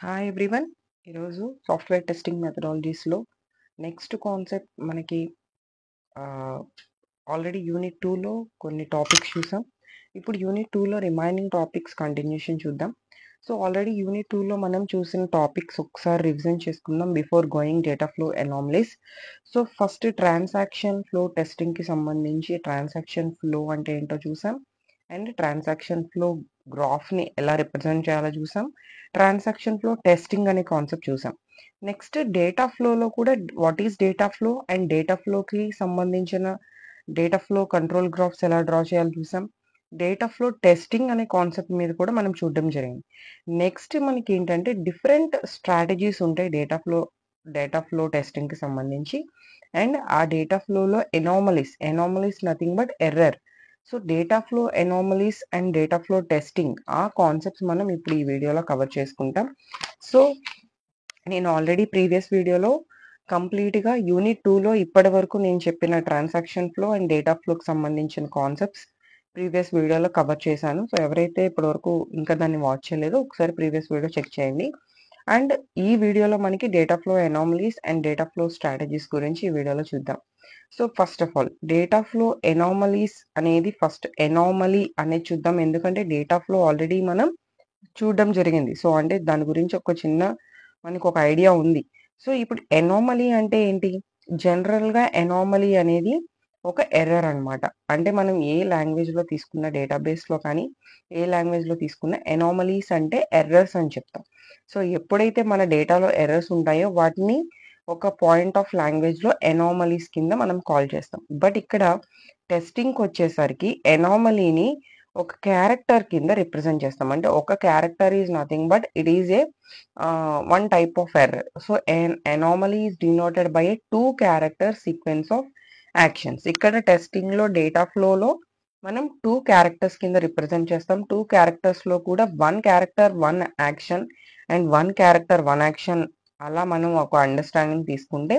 Hi everyone. ఈరోజు software testing మెథడాలజీస్‌లో next concept మనకి ఆహ్, ఆల్రెడీ యూనిట్ 2లో కొన్ని టాపిక్స్ చూసాం. ఇప్పుడు యూనిట్ 2లో రిమైనింగ్ టాపిక్స్ కంటిన్యూషన్ చూద్దాం. సో, ఆల్రెడీ యూనిట్ 2లో మనం చూసిన టాపిక్స్ ఒకసారి రివిజన్ చేసుకుందాం before going data flow anomalies. So, first transaction flow టెస్టింగ్‌కి సంబంధించి ట్రాన్సాక్షన్ ఫ్లో అంటే ఏంటో చూసాం. అండ్ ట్రాన్సాక్షన్ ఫ్లో గ్రాఫ్‌ని ఎలా రిప్రజెంట్ చేయాలో చూసాం. ట్రాన్సాక్షన్ ఫ్లో టెస్టింగ్ అనే కాన్సెప్ట్ చూసాం. నెక్స్ట్ డేటా ఫ్లోలో కూడా what is data flow and data ఫ్లోకి సంబంధించిన డేటా ఫ్లో కంట్రోల్ గ్రాఫ్స్ ఎలా డ్రా చేయాలో చూసాం. డేటా ఫ్లో టెస్టింగ్ అనే కాన్సెప్ట్ మీద కూడా మనం చూడడం జరిగింది. నెక్స్ట్ మనకి ఏంటంటే డిఫరెంట్ స్ట్రాటజీస్ ఉంటాయి డేటా ఫ్లో టెస్టింగ్‌కి సంబంధించి. అండ్ ఆ డేటా ఫ్లోలో anomalies nothing but error. So, data flow anomalies and data flow testing ఆ కాన్సెప్ట్స్ మనం ఇప్పుడు ఈ వీడియోలో కవర్ చేసుకుంటాం. సో, నేను ఆల్రెడీ ప్రీవియస్ వీడియోలో కంప్లీట్‌గా యూనిట్ 2లో ఇప్పటివరకు నేను చెప్పిన ట్రాన్సాక్షన్ ఫ్లో అండ్ డేటా ఫ్లోకి సంబంధించిన కాన్సెప్ట్స్ ప్రీవియస్ వీడియోలో కవర్ చేశాను. సో, ఎవరైతే ఇప్పటివరకు ఇంకా దాన్ని వాచ్ చేయలేదో ఒకసారి ప్రీవియస్ వీడియో చెక్ చేయండి. అండ్ ఈ వీడియోలో మనకి data flow anomalies and data flow strategies గురించి ఈ వీడియోలో చూద్దాం. So, first of all data flow anomalies అనేది ఫస్ట్ అనామలీ అనేది చూద్దాం. ఎందుకంటే డేటా ఫ్లో ఆల్రెడీ మనం చూడడం జరిగింది. సో, అంటే దాని గురించి ఒక చిన్న మనకొక ఐడియా ఉంది. సో, ఇప్పుడు అనామలీ అంటే ఏంటి? జనరల్‌గా అనామలీ అనేది ఒక ఎర్రర్ అన్నమాట. అంటే మనం ఏ లాంగ్వేజ్‌లో తీసుకున్న డేటాబేస్‌లో కానీ, ఏ లాంగ్వేజ్‌లో తీసుకున్న అనామలీస్ అంటే ఎర్రర్స్ అని చెప్తాం. సో, ఎప్పుడైతే మన డేటాలో ఎర్రర్స్ ఉంటాయో వాటిని ఒక పాయింట్ ఆఫ్ లాంగ్వేజ్‌లో అనామలీస్ కింద మనం కాల్ చేస్తాం. బట్ ఇక్కడ టెస్టింగ్‌కొచ్చేసరికి అనామలీని ఒక క్యారెక్టర్ కింద రిప్రజెంట్ చేస్తాం. అంటే ఒక character is nothing but it is one type of error. So, an anomaly is denoted by a 2 character sequence of actions. ఇక్కడ టెస్టింగ్‌లో డేటా ఫ్లోలో మనం 2 క్యారెక్టర్స్ కింద రిప్రజెంట్ చేస్తాం. 2 క్యారెక్టర్స్‌లో కూడా 1 character 1 action and 1 character 1 action అలా మనం ఒక అండర్‌స్టాండింగ్ తీసుకుంటే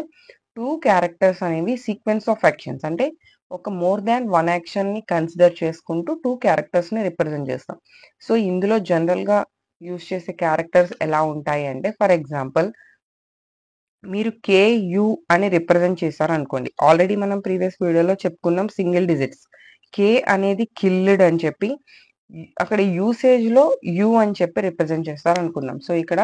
2 క్యారెక్టర్స్ అనేవి సీక్వెన్స్ ఆఫ్ యాక్షన్స్ అంటే ఒక మోర్ దాన్ 1 యాక్షన్‌ని కన్సిడర్ చేసుకుంటూ 2 క్యారెక్టర్స్‌ని రిప్రజెంట్ చేస్తాం. సో, ఇందులో జనరల్‌గా యూజ్ చేసే క్యారెక్టర్స్ ఎలా ఉంటాయి అంటే ఫర్ ఎగ్జాంపుల్ మీరు కేయూ అని రిప్రజెంట్ చేశారనుకోండి. ఆల్రెడీ మనం ప్రీవియస్ వీడియోలో చెప్పుకున్నాం సింగిల్ డిజిట్స్. కే అనేది కిల్డ్ అని చెప్పి అక్కడ యూసేజ్‌లో యూ అని చెప్పి రిప్రజెంట్ చేస్తారనుకున్నాం. సో, ఇక్కడ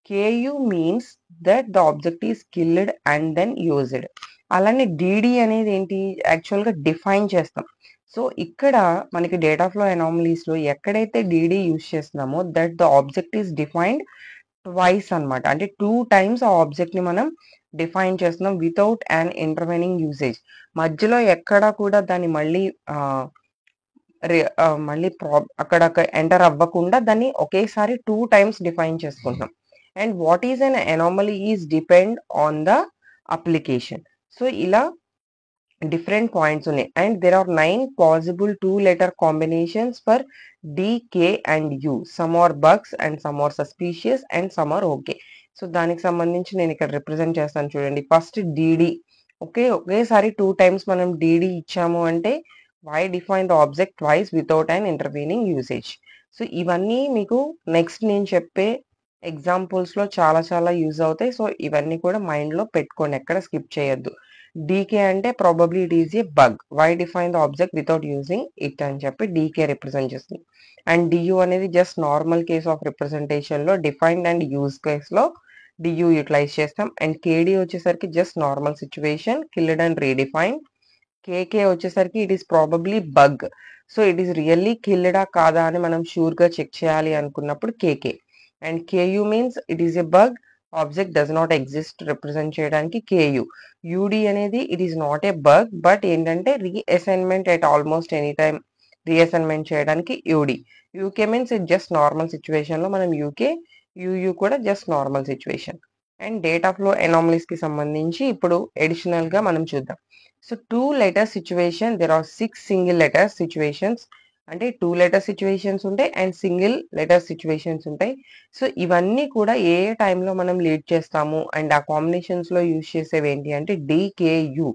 KU means that the object is killed and then used. అలానే డీడీ అనేది ఏంటి? యాక్చువల్‌గా డిఫైన్ చేస్తాం. సో, ఇక్కడ మనకి డేటా ఫ్లో అనామలీస్‌లో ఎక్కడైతే డీడీ యూజ్ చేస్తున్నామో that the object is defined twice అన్నమాట. అంటే 2 టైమ్స్ ఆ ఆబ్జెక్ట్‌ని మనం డిఫైన్ చేస్తున్నాం వితౌట్ యాన్ ఇంటర్‌వెనింగ్ యూసేజ్. మధ్యలో ఎక్కడా కూడా దాన్ని మళ్ళీ ఆహ్, మళ్ళీ అక్కడ ఎంటర్ అవ్వకుండా దాన్ని ఒకేసారి 2 టైమ్స్ డిఫైన్ చేసుకుంటున్నాం. And what is an anomaly is depend on the application. So, ఇలా డిఫరెంట్ పాయింట్స్ ఉన్నాయి. And there are 9 possible 2 letter combinations for D, K and U. Some are bugs and some are suspicious and some are okay. So, దానికి సంబంధించి నేను ఇక్కడ represent చేస్తాను చూడండి. First DD. ఒకేసారి 2 times మనం డీడీ ఇచ్చాము అంటే why define the object twice without an intervening usage. So, ఇవన్నీ మీకు నెక్స్ట్ నేను చెప్పే ఎగ్జాంపుల్స్‌లో చాలా చాలా యూజ్ అవుతాయి. సో, ఇవన్నీ కూడా మైండ్‌లో పెట్టుకోండి. ఎక్కడ స్కిప్ చేయొద్దు. డీకే అంటే probably it is a bug. Why define the object without using it అని చెప్పి డీకే రిప్రజెంట్ చేస్తుంది. అండ్ డియూ అనేది జస్ట్ నార్మల్ కేస్ ఆఫ్ రిప్రజెంటేషన్‌లో డిఫైన్డ్ అండ్ యూజ్ కేస్‌లో డియూ యుటిలైజ్ చేస్తాం. అండ్ కేడీ వచ్చేసరికి just normal situation killed and redefined. KK వచ్చేసరికి it is probably bug. So, it is really కిల్డా కాదా అని మనం ష్యూర్‌గా చెక్ చేయాలి అనుకున్నప్పుడు KK. And KU means it is a bug. Object does not exist represent చేయడానికి కేయూ. యూడీ అనేది it is not a bug but ఏంటంటే reassignment at almost any time reassignment చేయడానికి UD. UK means it just normal సిట్యుయేషన్‌లో మనం UK, UU కూడా just normal situation. And data flow అనామలీస్‌కి సంబంధించి ఇప్పుడు అడిషనల్‌గా మనం చూద్దాం. So, 2 letter situation there are 6 single letter situations. అంటే 2 లెటర్ సిట్యుయేషన్స్ ఉంటాయి అండ్ సింగిల్ లెటర్ సిట్యుయేషన్స్ ఉంటాయి. సో, ఇవన్నీ కూడా ఏ ఏ టైంలో మనం లీడ్ చేస్తాము అండ్ ఆ కాంబినేషన్స్‌లో యూజ్ చేసేవి ఏంటి అంటే డీకేయూ.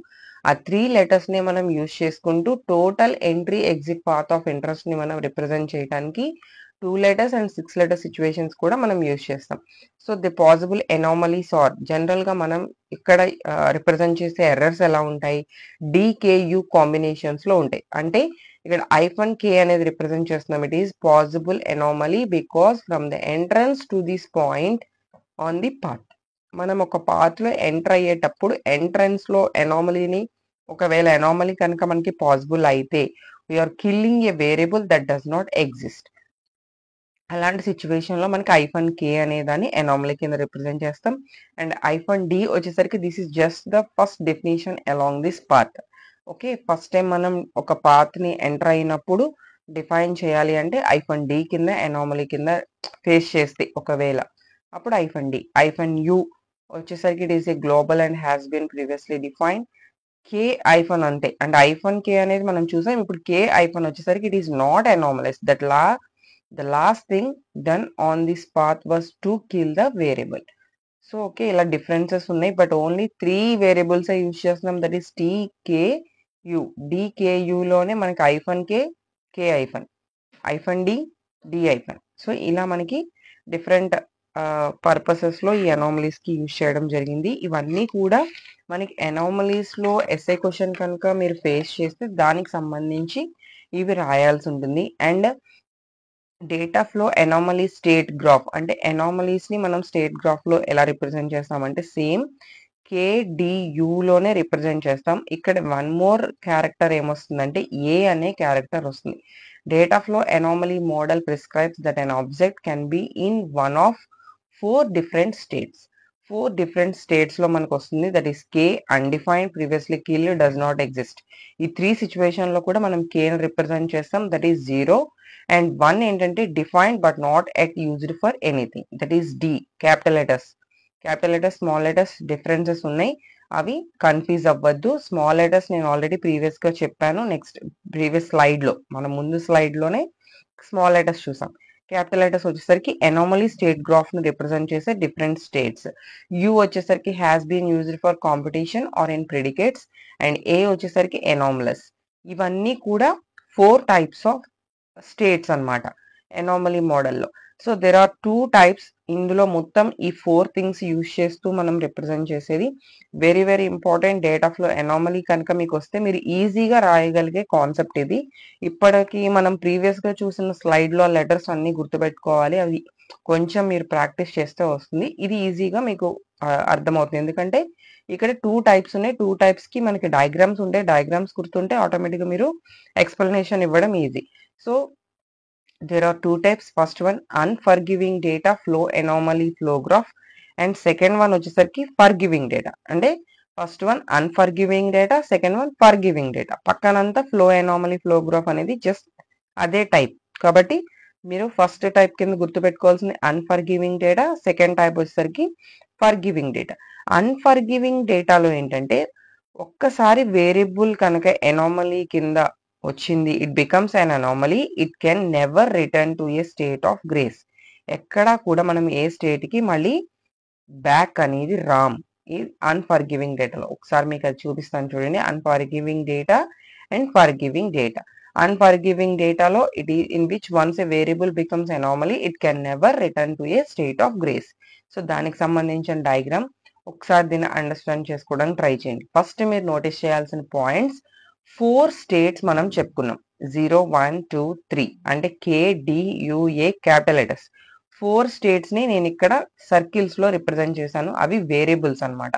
ఆ 3 లెటర్స్‌ని మనం యూజ్ చేసుకుంటూ total entry, exit path of ఇంట్రెస్ట్‌ని మనం రిప్రజెంట్ చేయడానికి 2 letters and 6 letter situations కూడా మనం యూజ్ చేస్తాం. So the possible anomalies are జనరల్గా మనం ఇక్కడ రిప్రజెంట్ చేసే ఎర్రర్స్ ఎలా ఉంటాయి, డికేయు కాంబినేషన్స్ లో ఉంటాయి. అంటే ఇక్కడ ఐఫన్ కే అనేది రిప్రజెంట్ చేస్తున్నాం. It is possible anomaly because from the entrance to this point on the path. మనం ఒక పాత్ లో ఎంటర్ అయ్యేటప్పుడు ఎంట్రన్స్ లో ఎనామలీని, ఒకవేళ ఎనామలీ కనుక మనకి పాసిబుల్ అయితే we are killing a variable that does not exist. అలాంటి సిచ్యువేషన్ లో మనకి ఐఫన్ కే అనే దాన్ని ఎనామలీ కింద రిప్రజెంట్ చేస్తాం. అండ్ ఐఫన్ డి వచ్చేసరికి this is just the first definition along this path. Okay, first time మనం ఒక పాత్ ని ఎంటర్ అయినప్పుడు డిఫైన్ చేయాలి అంటే ఐఫన్ డి కింద ఎనామలీ కింద ఫేస్ చేస్తే ఒకవేళ అప్పుడు ఐఫన్ డి. ఐఫన్ యు వచ్చేసరికి it is a global and has been previously defined. K hyphen అంతే. అండ్ ఐఫన్ కే అనేది మనం చూసాం. ఇప్పుడు కే ఐఫన్ వచ్చేసరికి it is not anomalous. The last thing done on this path was to kill the variable. So okay, ఇలా differences ఉన్నాయి. But only 3 variables use చేస్తున్నాం. That is TKU. డికేయులోనే మనకి hyphen K, K hyphen, hyphen D, D hyphen. So ఇలా మనకి different పర్పసెస్లో ఈ అనామలీస్కి use చేయడం జరిగింది. ఇవన్నీ కూడా మనకి అనామలీస్లో ఎస్ఐ క్వశ్చన్ కనుక మీరు ఫేస్ చేస్తే దానికి సంబంధించి ఇవి రాయాల్సి ఉంటుంది. And data flow anomaly state graph, అంటే అనామలీస్ ని మనం స్టేట్ గ్రాఫ్ లో ఎలా రిప్రజెంట్ చేస్తామంటే సేమ్ కేడియులోనే రిప్రజెంట్ చేస్తాం. ఇక్కడ వన్ మోర్ క్యారెక్టర్ ఏమొస్తుందంటే ఏ అనే క్యారెక్టర్ వస్తుంది. Data flow anomaly model prescribes that an object can be in one of 4 different states. 4 different states లో మనకు వస్తుంది. That is K undefined, previously killed, does not exist. ఈ 3 situation లో కూడా మనం కేని రిప్రజెంట్ చేస్తాం. That is 0. అండ్ 1 ఏంటంటే defined but not yet used for anything. That is D. Capital letters, small letters differences ఉన్నాయి, అవి కన్ఫ్యూజ్ అవ్వద్దు. స్మాల్ లెటర్స్ నేను ఆల్రెడీ ప్రీవియస్ గా చెప్పాను. నెక్స్ట్ ప్రీవియస్ స్లైడ్ లో, మనం ముందు స్లైడ్ లోనే స్మాల్ లెటర్స్ చూసాం. క్యాపిటల్ లెటర్స్ వచ్చేసరికి ఎనామలీ స్టేట్ గ్రాఫ్ ను రిప్రజెంట్ చేసే డిఫరెంట్ స్టేట్స్. యు వచ్చేసరికి has been used for competition or in predicates. And A వచ్చేసరికి ఎనామలస్. ఇవన్నీ కూడా 4 టైప్స్ ఆఫ్ స్టేట్స్ అన్నమాట ఎనామలీ మోడల్లో. So there are 2 types. ఇందులో మొత్తం ఈ 4 థింగ్స్ యూజ్ చేస్తూ మనం రిప్రజెంట్ చేసేది. Very very important. Data flow anomaly కనుక మీకు వస్తే మీరు ఈజీగా రాయగలిగే కాన్సెప్ట్ ఇది. ఇప్పటికి మనం ప్రీవియస్ గా చూసిన స్లైడ్ లో లెటర్స్ అన్ని గుర్తుపెట్టుకోవాలి. అవి కొంచెం మీరు ప్రాక్టీస్ చేస్తే వస్తుంది. ఇది ఈజీగా మీకు అర్థమవుతుంది. ఎందుకంటే ఇక్కడ 2 టైప్స్ ఉన్నాయి. 2 టైప్స్ కి మనకి డయాగ్రామ్స్ ఉంటాయి. డయాగ్రామ్స్ గుర్తుంటే ఆటోమేటిక్ గా మీరు ఎక్స్ప్లెనేషన్ ఇవ్వడం easy. So there are 2 types. First one, unforgiving data flow anomaly flow graph, and second one వచ్చేసరికి forgiving data. అంటే first one unforgiving data, second one forgiving data. పక్కనంతా ఫ్లో అనామలీ ఫ్లో గ్రాఫ్ అనేది just అదే type. కాబట్టి మీరు first type కింద గుర్తుపెట్టుకోవాల్సింది unforgiving data, second type వచ్చేసరికి ఫర్గివింగ్ డేటా. అన్ఫర్గివింగ్ డేటాలో ఏంటంటే ఒక్కసారి వేరియబుల్ కనుక అనామలీ కింద వచ్చింది, it becomes an anomaly, it can never return to a state of grace. ఎక్కడా కూడా మనం ఏ స్టేట్ కి మళ్ళీ బ్యాక్ అనేది రామ్ ఈ అన్ఫర్గివింగ్ డేటాలో. ఒకసారి మీకు అది చూపిస్తాను చూడండి. Unforgiving data and forgiving data. Unforgiving డేటాలో it is in which once a variable becomes anomaly it can never return to a state of grace. So దానికి సంబంధించిన డయాగ్రామ్ ఒకసారి దీన్ని అండర్స్టాండ్ చేసుకోవడానికి ట్రై చేయండి. ఫస్ట్ మీరు నోటీస్ చేయాల్సిన పాయింట్స్, 4 స్టేట్స్ మనం చెప్పుకున్నాం. 0, 1, 2, 3 అంటే KDUA క్యాపిటల్ లెటర్స్. 4 స్టేట్స్ ని నేను ఇక్కడ సర్కిల్స్ లో రిప్రజెంట్ చేశాను. అవి వేరియబుల్స్ అన్నమాట.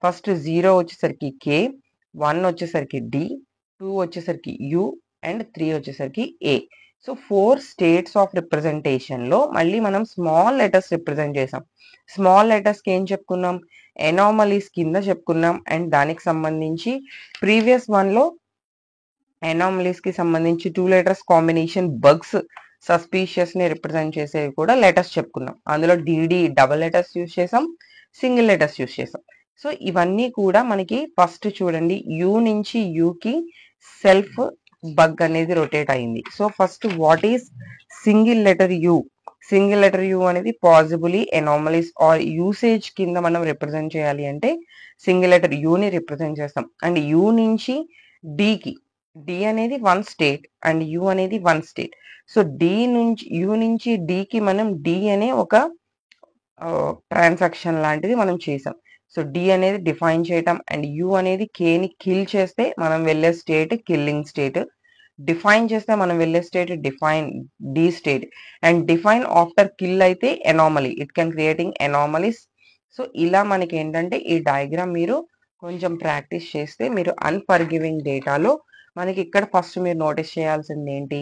ఫస్ట్ 0 వచ్చేసరికి K, 1 వచ్చేసరికి D, 2 వచ్చేసరికి U అండ్ 3 వచ్చేసరికి A. So 4 states of representation లో మళ్ళీ మనం స్మాల్ లెటర్స్ రిప్రజెంట్ చేసాం. స్మాల్ లెటర్స్ కి ఏం చెప్పుకున్నాం, ఎనామలీస్ కింద చెప్పుకున్నాం. అండ్ దానికి సంబంధించి ప్రీవియస్ వన్ లో అనామలీస్ కి సంబంధించి 2 లెటర్స్ కాంబినేషన్ బగ్స్, సస్పీషియస్ ని రిప్రజెంట్ చేసేవి కూడా లెటర్స్ చెప్పుకున్నాం. అందులో డిడి డబల్ లెటర్స్ యూజ్ చేసాం, సింగిల్ లెటర్స్ యూజ్ చేసాం. సో ఇవన్నీ కూడా మనకి ఫస్ట్ చూడండి, యూ నుంచి యూకి సెల్ఫ్ బగ్ అనేది రొటేట్ అయింది. So first what is single letter U? Single letter U అనేది పాసిబులీ ఎనామలీస్ ఆర్ యూసేజ్ కింద మనం రిప్రజెంట్ చేయాలి అంటే సింగిల్ లెటర్ యూని రిప్రజెంట్ చేస్తాం. అండ్ యూ నుంచి డికి, డి అనేది 1 స్టేట్ అండ్ యు అనేది 1 స్టేట్. సో యు నుంచి డికి మనం డి అనే ఒక ట్రాన్సాక్షన్ లాంటిది మనం చేసాం. సో డి అనేది డిఫైన్ చేయటం అండ్ యు అనేది కేని కిల్ చేస్తే మనం వెళ్ళే స్టేట్ కిల్లింగ్ స్టేట్. డిఫైన్ చేస్తే మనం వెళ్ళే state define D state and define after kill అయితే anomaly. It can creating anomalies. So ఇలా మనకి ఏంటంటే ఈ డయాగ్రామ్ మీరు కొంచెం ప్రాక్టీస్ చేస్తే మీరు అన్ఫర్గివింగ్ డేటాలో మనకి ఇక్కడ ఫస్ట్ మీరు నోటీస్ చేయాల్సింది ఏంటి,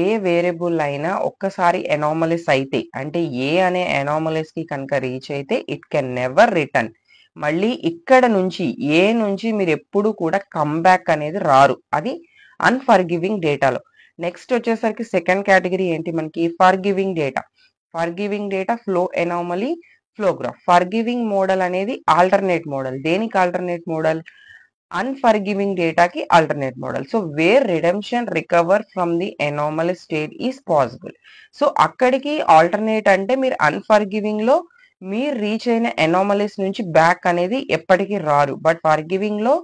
ఏ వేరియబుల్ అయినా ఒక్కసారి ఎనామలీస్ అయితే అంటే ఏ అనే ఎనామలీస్ కి కనుక రీచ్ అయితే ఇట్ కెన్ నెవర్ రిటర్న్. మళ్ళీ ఇక్కడ నుంచి ఏ నుంచి మీరు ఎప్పుడు కూడా కమ్బ్యాక్ అనేది రారు. అది అన్ఫర్గివింగ్ డేటాలో. నెక్స్ట్ వచ్చేసరికి సెకండ్ కేటగిరీ ఏంటి మనకి forgiving data. Forgiving data flow anomaly flow graph. Forgiving model అనేది ఆల్టర్నేట్ మోడల్. దేనికి ఆల్టర్నేట్ మోడల్? అన్ఫర్గివింగ్ డేటాకి alternate model. So where redemption recover from the anomaly state is possible. So అక్కడికి alternate అంటే మీరు unforgiving లో మీరు రీచ్ అయిన anomalies నుంచి బ్యాక్ అనేది ఎప్పటికీ రారు. బట్ ఫర్గివింగ్ లో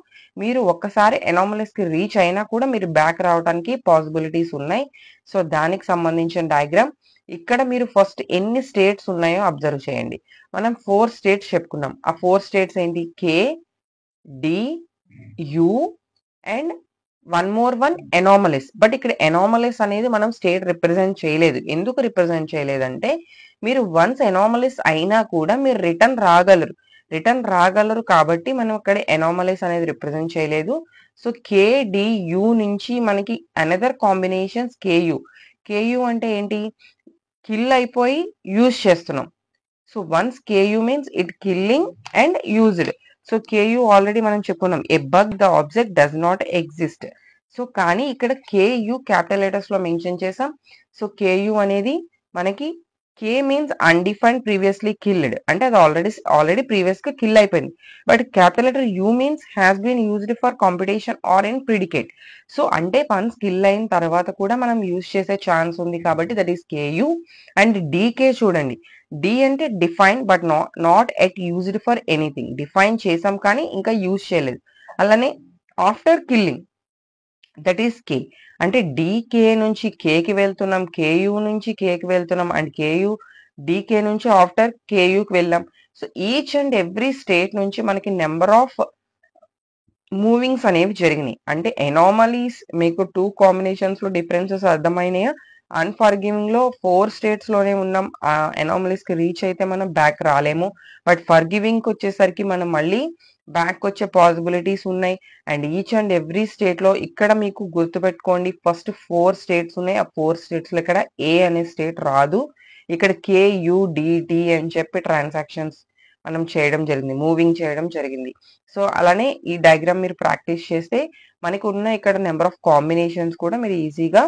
మీరు ఒక్కసారి ఎనామలీస్ కి రీచ్ అయినా కూడా మీరు బ్యాక్ రావడానికి పాసిబిలిటీస్ ఉన్నాయి. సో దానికి సంబంధించిన డయాగ్రామ్ ఇక్కడ మీరు ఫస్ట్ ఎన్ని స్టేట్స్ ఉన్నాయో అబ్జర్వ్ చేయండి. మనం 4 స్టేట్స్ చెప్పుకున్నాం. ఆ 4 స్టేట్స్ ఏంటి? K, D, U and one anomalies. But ఇక్కడ ఎనామలీస్ అనేది మనం స్టేట్ రిప్రజెంట్ చేయలేదు. ఎందుకు రిప్రజెంట్ చేయలేదంటే మీరు వన్స్ ఎనామలీస్ అయినా కూడా మీరు రిటర్న్ రాగలరు కాబట్టి మనం ఇక్కడ ఎనామలీస్ అనేది రిప్రజెంట్ చేయలేదు. సో కేడియు నుంచి మనకి అనదర్ కాంబినేషన్స్ కేయు అంటే ఏంటి? కిల్ అయిపోయి యూజ్ చేస్తున్నాం. So once KU means it killing and used. So KU already మనం చెప్పుకున్నాం, a bug the object does not exist. So కానీ ఇక్కడ కేయు క్యాపిటల్ లెటర్స్ లో మెన్షన్ చేసాం. సో కేయు అనేది మనకి K means undefined previously killed అంటే అది ఆల్రెడీ ప్రీవియస్ గా కిల్ అయిపోయింది. But capital letter U means has been used for competition or in predicate. So అంటే వన్స్ కిల్ అయిన తర్వాత కూడా మనం యూజ్ చేసే ఛాన్స్ ఉంది కాబట్టి that is KU. And DK చూడండి, డి అంటే define but not yet used for anything. Define చేసాం కానీ ఇంకా యూజ్ చేయలేదు. అలానే after killing that is K. అంటే డికే నుంచి కేకి వెళ్తున్నాం, కేయు నుంచి కేకి వెళ్తున్నాం అండ్ కేయు డికే నుంచి ఆఫ్టర్ కేయుకి వెళ్ళాం. So each and every state నుంచి మనకి నెంబర్ ఆఫ్ మూవింగ్స్ అనేవి జరిగినాయి. అంటే ఎనామలీస్ మీకు 2 కాంబినేషన్స్ లో డిఫరెన్సెస్ అర్థమైనాయా? అన్ఫర్గివింగ్ లో 4 స్టేట్స్ లోనే ఉన్నాం. ఆ ఎనామలీస్ కి రీచ్ అయితే మనం బ్యాక్ రాలేము. బట్ ఫర్గివింగ్ కి వచ్చేసరికి మనం మళ్ళీ బ్యాక్ వచ్చే పాసిబిలిటీస్ ఉన్నాయి. And each and every state లో ఇక్కడ మీకు గుర్తుపెట్టుకోండి, ఫస్ట్ 4 స్టేట్స్ ఉన్నాయి. ఆ 4 స్టేట్స్ లో ఇక్కడ ఏ అనే స్టేట్ రాదు. ఇక్కడ కేయుడిడి అని చెప్పి ట్రాన్సాక్షన్స్ మనం చేయడం జరిగింది, మూవింగ్ చేయడం జరిగింది. సో అలానే ఈ డయాగ్రామ్ మీరు ప్రాక్టీస్ చేస్తే మనకు ఉన్న ఇక్కడ నెంబర్ ఆఫ్ కాంబినేషన్స్ కూడా మీరు ఈజీగా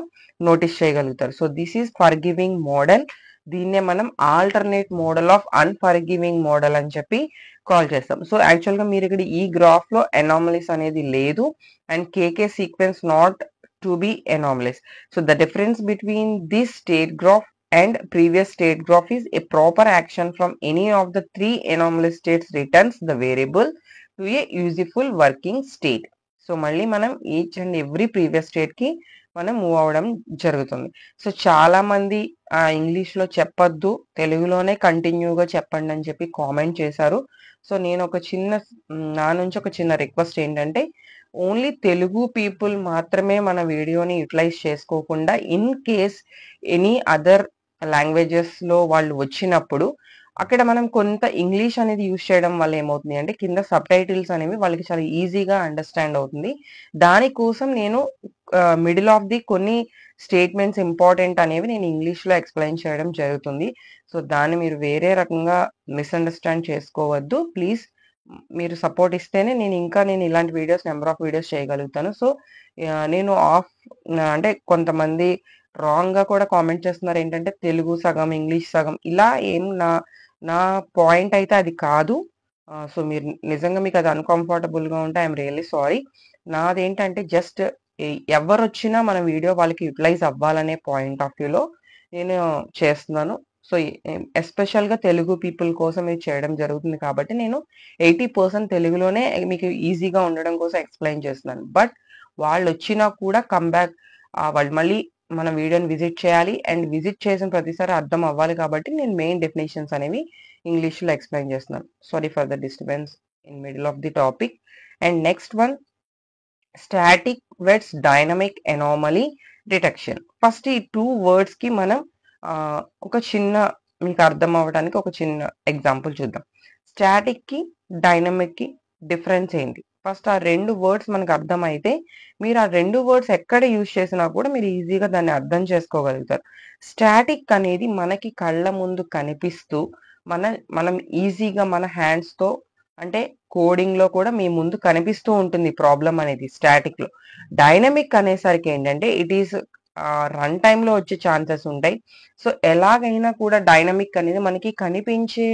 నోటీస్ చేయగలుగుతారు. So this is forgiving model. దీన్నే మనం alternate model of unforgiving model అని చెప్పి కాల్ చేస్తాం. సో యాక్చువల్ గా మీరు ఇక్కడ ఈ గ్రాఫ్ లో ఎనామలీస్ అనేది లేదు and KK sequence not to be anomalies. So the difference between this state graph and previous state graph is a proper action from any of the 3 anomalous states returns the variable to a useful working state. So మళ్ళీ మనం each and every previous state కి మనం move అవ్వడం జరుగుతుంది. So చాలా మంది English లో చెప్పొద్దు, తెలుగులోనే కంటిన్యూగా చెప్పండి అని చెప్పి కామెంట్ చేశారు. సో నేను నా నుంచి ఒక చిన్న రిక్వెస్ట్ ఏంటంటే ఓన్లీ తెలుగు పీపుల్ మాత్రమే మన వీడియోని యూటిలైజ్ చేసుకోకుండా in case any other languages లో వాళ్ళు వచ్చినప్పుడు అక్కడ మనం కొంత ఇంగ్లీష్ అనేది యూజ్ చేయడం వల్ల ఏమవుతుంది అంటే కింద సబ్ టైటిల్స్ అనేవి వాళ్ళకి చాలా ఈజీగా అండర్స్టాండ్ అవుతుంది. దానికోసం నేను మిడిల్ ఆఫ్ ది కొన్ని స్టేట్మెంట్స్ ఇంపార్టెంట్ అనేవి నేను ఇంగ్లీష్ లో ఎక్స్ప్లెయిన్ చేయడం జరుగుతుంది. సో దాన్ని మీరు వేరే రకంగా మిస్అండర్స్టాండ్ చేసుకోవద్దు ప్లీజ్. మీరు సపోర్ట్ ఇస్తేనే నేను ఇలాంటి వీడియోస్ నెంబర్ ఆఫ్ వీడియోస్ చేయగలుగుతాను. సో నేను అంటే కొంతమంది రాంగ్ గా కూడా కామెంట్ చేస్తున్నారు ఏంటంటే తెలుగు సగం ఇంగ్లీష్ సగం, ఇలా ఏం నా పాయింట్ అయితే అది కాదు. సో మీరు నిజంగా మీకు అది అన్కంఫర్టబుల్ గా ఉంటే ఐఎమ్ రియల్లీ సారీ. నాదేంటంటే జస్ట్ ఎవరు వచ్చినా మన వీడియో వాళ్ళకి యూటిలైజ్ అవ్వాలనే పాయింట్ ఆఫ్ వ్యూలో నేను చేస్తున్నాను. సో ఎస్పెషల్ గా తెలుగు పీపుల్ కోసం ఇది చేయడం జరుగుతుంది కాబట్టి నేను 80% తెలుగులోనే మీకు ఈజీగా ఉండడం కోసం ఎక్స్ప్లెయిన్ చేస్తున్నాను. బట్ వాళ్ళు వచ్చినా కూడా కమ్‌బ్యాక్ వాళ్ళు మళ్ళీ మన వీడియోని విజిట్ చేయాలి. అండ్ విజిట్ చేసిన ప్రతిసారి అర్థం అవ్వాలి కాబట్టి నేను మెయిన్ డెఫినిషన్స్ అనేవి ఇంగ్లీష్‌లో ఎక్స్‌ప్లెయిన్ చేస్తున్నాను. Sorry for the disturbance in middle of the topic. And next one static versus dynamic anomaly detection. First ఈ 2 వర్డ్స్‌కి మనం ఒక చిన్న మీకు అర్థం అవ్వడానికి ఒక చిన్న ఎగ్జాంపుల్ చూద్దాం. స్టాటిక్‌కి, డైనమిక్‌కి డిఫరెన్స్ ఏంటి? ఫస్ట్ ఆ 2 వర్డ్స్ మనకు అర్థమైతే మీరు ఆ 2 వర్డ్స్ ఎక్కడ యూజ్ చేసినా కూడా మీరు ఈజీగా దాన్ని అర్థం చేసుకోగలుగుతారు. స్టాటిక్ అనేది మనకి కళ్ళ ముందు కనిపిస్తూ మనం ఈజీగా మన హ్యాండ్స్‌తో అంటే కోడింగ్‌లో కూడా మీ ముందు కనిపిస్తూ ఉంటుంది ప్రాబ్లమ్ అనేది స్టాటిక్‌లో. డైనమిక్ అనేసరికి ఏంటంటే ఇట్ ఈస్ రన్ టైమ్‌లో వచ్చే ఛాన్సెస్ ఉంటాయి. సో, ఎలాగైనా కూడా డైనమిక్ అనేది మనకి కనిపించే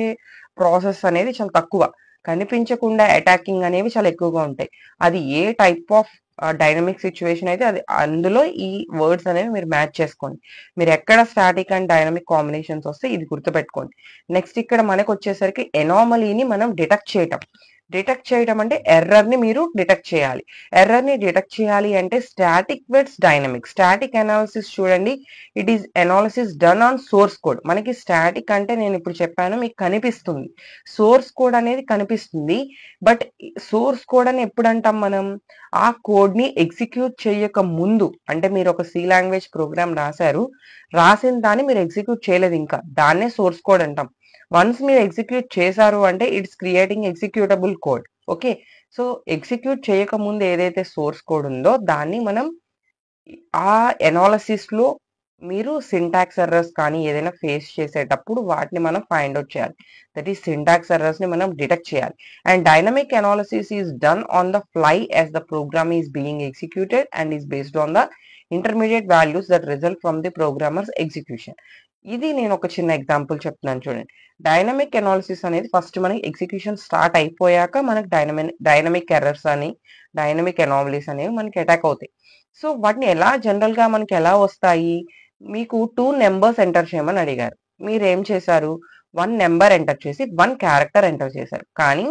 ప్రాసెస్ అనేది చాలా తక్కువ. కనిపించకుండా అటాకింగ్ అనేవి చాలా ఎక్కువగా ఉంటాయి. అది ఏ టైప్ ఆఫ్ డైనమిక్ సిట్యుయేషన్ అయితే అది అందులో ఈ వర్డ్స్ అనేవి మీరు మ్యాచ్ చేసుకోండి. మీరు ఎక్కడ స్టాటిక్ అండ్ డైనమిక్ కాంబినేషన్స్ వస్తే ఇది గుర్తుపెట్టుకోండి. నెక్స్ట్ ఇక్కడ మనకొచ్చేసరికి ఎనామలీని మనం డిటెక్ట్ చేయటం. డిటెక్ట్ చేయడం అంటే ఎర్రర్‌ని మీరు డిటెక్ట్ చేయాలి. ఎర్రర్‌ని డిటెక్ట్ చేయాలి అంటే static versus dynamic. Static analysis చూడండి, it is analysis done on source code. మనకి స్టాటిక్ అంటే నేను ఇప్పుడు చెప్పాను మీకు కనిపిస్తుంది. సోర్స్ కోడ్ అనేది కనిపిస్తుంది. బట్ సోర్స్ కోడ్ అని ఎప్పుడు అంటాం మనం? ఆ కోడ్‌ని ఎగ్జిక్యూట్ చేయక ముందు అంటే మీరు ఒక సి లాంగ్వేజ్ ప్రోగ్రామ్ రాసారు. రాసిన దాన్ని మీరు ఎగ్జిక్యూట్ చేయలేదు ఇంకా. దాన్నే సోర్స్ కోడ్ అంటాం. వన్స్ మీరు ఎగ్జిక్యూట్ చేశారు అంటే it's creating executable code. Okay. So, execute చేయకముందు ఏదైతే సోర్స్ కోడ్ ఉందో దాన్ని మనం ఆ ఎనాలిసిస్‌లో మీరు సింటాక్స్ ఎర్రర్స్ కానీ ఏదైనా ఫేస్ చేసేటప్పుడు వాటిని మనం ఫైండ్ ఔట్ చేయాలి. దట్ ఈస్ సింటాక్స్ ఎర్రర్స్‌ని మనం డిటెక్ట్ చేయాలి. And dynamic analysis is done on the fly as the program is being executed and is based on the intermediate values that result from the programmer's execution. ఇది నేను ఒక చిన్న example చెప్తున్నాను చూడండి. Dynamic analysis అనేది first మనకి execution start అయిపోయాక మనకి డైనమిక్ ఎర్రర్స్ అని, డైనమిక్ అనామలీస్ అనేవి మనకి అటాక్ అవుతాయి. సో, వాటిని జనరల్‌గా మనకి ఎలా వస్తాయి? మీకు 2 నంబర్స్ ఎంటర్ చేయమని అడిగారు. మీరేం చేశారు? 1 నంబర్ ఎంటర్ చేసి 1 క్యారెక్టర్ ఎంటర్ చేశారు. కానీ